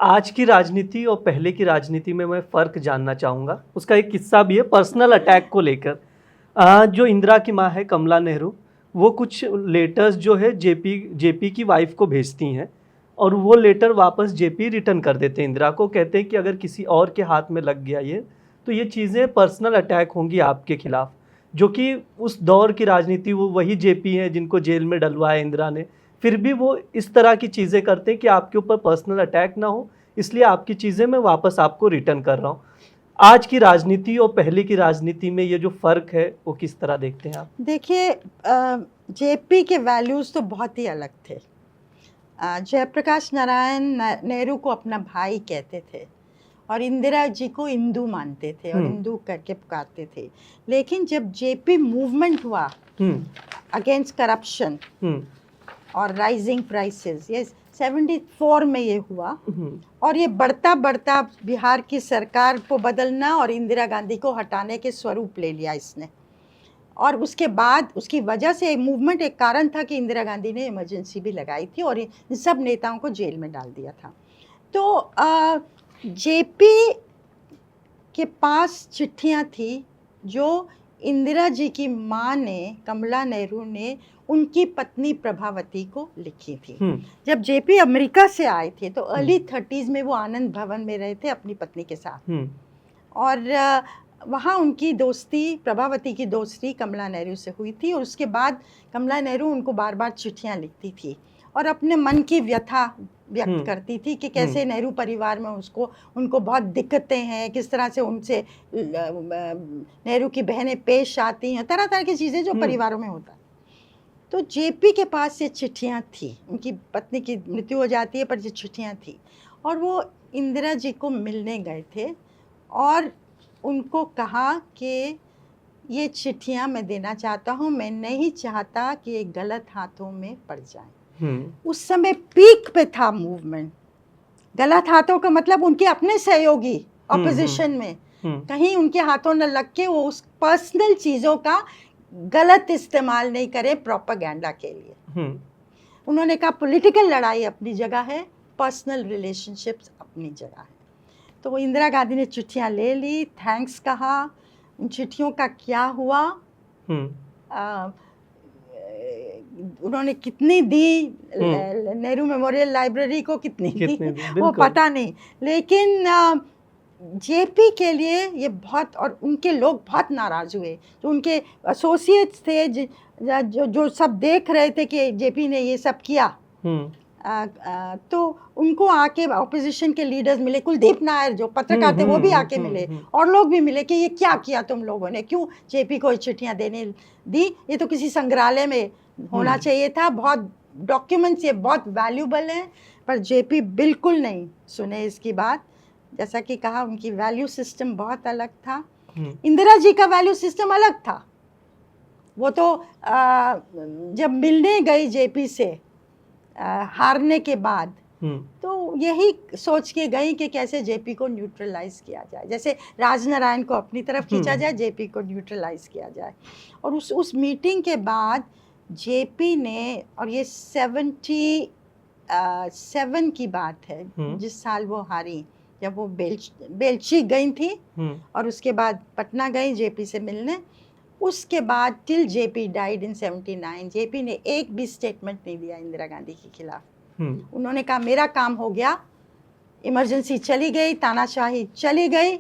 आज की राजनीति और पहले की राजनीति में मैं फ़र्क जानना चाहूँगा। उसका एक किस्सा भी है पर्सनल अटैक को लेकर। जो इंदिरा की माँ है कमला नेहरू, वो कुछ लेटर्स जो है जेपी की वाइफ को भेजती हैं और वो लेटर वापस जेपी रिटर्न कर देते हैं इंदिरा को। कहते हैं कि अगर किसी और के हाथ में लग गया ये, तो ये चीज़ें पर्सनल अटैक होंगी आपके खिलाफ। जो कि उस दौर की राजनीति, वो वही जेपी हैं जिनको जेल में डलवाया इंदिरा ने, फिर भी वो इस तरह की चीज़ें करते हैं कि आपके ऊपर पर्सनल अटैक ना हो, इसलिए आपकी चीज़ें मैं वापस आपको रिटर्न कर रहा हूँ। आज की राजनीति और पहले की राजनीति में ये जो फ़र्क है वो किस तरह देखते हैं आप? देखिए, जेपी के वैल्यूज़ तो बहुत ही अलग थे। जयप्रकाश नारायण नेहरू को अपना भाई कहते थे और इंदिरा जी को इंदू मानते थे और इंदू करके पुकारते थे। लेकिन जब जेपी मूवमेंट हुआ अगेंस्ट करप्शन और राइजिंग प्राइसेस, ये 74 में ये हुआ और ये बढ़ता बढ़ता बिहार की सरकार को बदलना और इंदिरा गांधी को हटाने के स्वरूप ले लिया इसने। और उसके बाद उसकी वजह से मूवमेंट एक कारण था कि इंदिरा गांधी ने इमरजेंसी भी लगाई थी और इन सब नेताओं को जेल में डाल दिया था। तो जेपी के पास चिट्ठियां थी जो इंदिरा जी की माँ ने, कमला नेहरू ने, उनकी पत्नी प्रभावती को लिखी थी। जब जेपी अमेरिका से आए थे तो अर्ली 30s में वो आनंद भवन में रहे थे अपनी पत्नी के साथ और वहाँ उनकी दोस्ती, प्रभावती की दोस्ती कमला नेहरू से हुई थी और उसके बाद कमला नेहरू उनको बार बार चिट्ठियाँ लिखती थी और अपने मन की व्यथा व्यक्त करती थी कि कैसे नेहरू परिवार में उनको बहुत दिक्कतें हैं, किस तरह से उनसे नेहरू की बहनें पेश आती हैं, तरह तरह की चीज़ें जो परिवारों में होता है। तो जेपी के पास ये चिट्ठियाँ थी, उनकी पत्नी की मृत्यु हो जाती है पर ये चिट्ठियाँ थी और वो इंदिरा जी को मिलने गए थे और उनको कहा कि ये चिट्ठियाँ मैं देना चाहता हूँ, मैं नहीं चाहता कि ये गलत हाथों में पड़ जाए। उस समय पीक पे था मूवमेंट। गलत हाथों का मतलब उनके अपने सहयोगी ऑपोजिशन में कहीं उनके हाथों न लग के वो उस पर्सनल चीज़ों का गलत इस्तेमाल नहीं करे प्रोपेगेंडा के लिए। उन्होंने कहा पॉलिटिकल लड़ाई अपनी जगह है, पर्सनल रिलेशनशिप्स अपनी जगह है। तो वो इंदिरा गांधी ने चिट्ठियाँ ले ली, थैंक्स कहा। उन चिट्ठियों का क्या हुआ, उन्होंने कितनी दी, नेहरू मेमोरियल लाइब्रेरी को कितनी दी वो पता नहीं, लेकिन जेपी के लिए ये बहुत, और उनके लोग बहुत नाराज़ हुए। जो उनके एसोसिएट्स थे जो सब देख रहे थे कि जेपी ने ये सब किया, तो उनको आके ऑपोजिशन के लीडर्स मिले, कुलदीप नायर जो पत्रकार थे वो भी आके मिले और लोग भी मिले कि ये क्या किया तुम लोगों ने, क्यों जेपी को चिट्ठियाँ देने दी, ये तो किसी संग्रहालय में होना चाहिए था, बहुत डॉक्यूमेंट्स ये बहुत वैल्यूबल हैं। पर जेपी बिल्कुल नहीं सुने इसकी बात। जैसा कि कहा, उनकी वैल्यू सिस्टम बहुत अलग था। इंदिरा जी का वैल्यू सिस्टम अलग था। वो तो जब मिलने गई जेपी से हारने के बाद, तो यही सोच के गई कि कैसे जेपी को न्यूट्रलाइज किया जाए, जैसे राजनारायण को अपनी तरफ खींचा जाए, जेपी को न्यूट्रलाइज किया जाए। और उस मीटिंग के बाद जेपी ने, और ये 77 की बात है जिस साल वो हारी, जब वो बेलची गई थी और उसके बाद पटना गई जेपी से मिलने, उसके बाद till JP died in 79 JP ने एक भी स्टेटमेंट नहीं दिया इंदिरा गांधी के खिलाफ। उन्होंने कहा मेरा काम हो गया, इमरजेंसी चली गई, तानाशाही चली गई,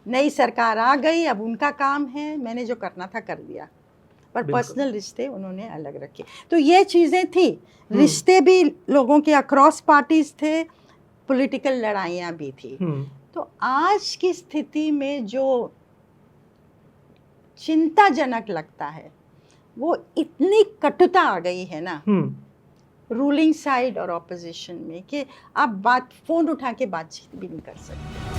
नई सरकार आ गई, अब उनका काम है, मैंने जो करना था कर दिया। पर पर्सनल रिश्ते उन्होंने अलग रखे। तो ये चीज़ें थी, रिश्ते भी लोगों के अक्रॉस पार्टीज थे, पॉलिटिकल लड़ाइयाँ भी थी। तो आज की स्थिति में जो चिंताजनक लगता है वो इतनी कटुता आ गई है ना रूलिंग साइड और ऑपोजिशन में कि आप फोन उठा के बातचीत भी नहीं कर सकते।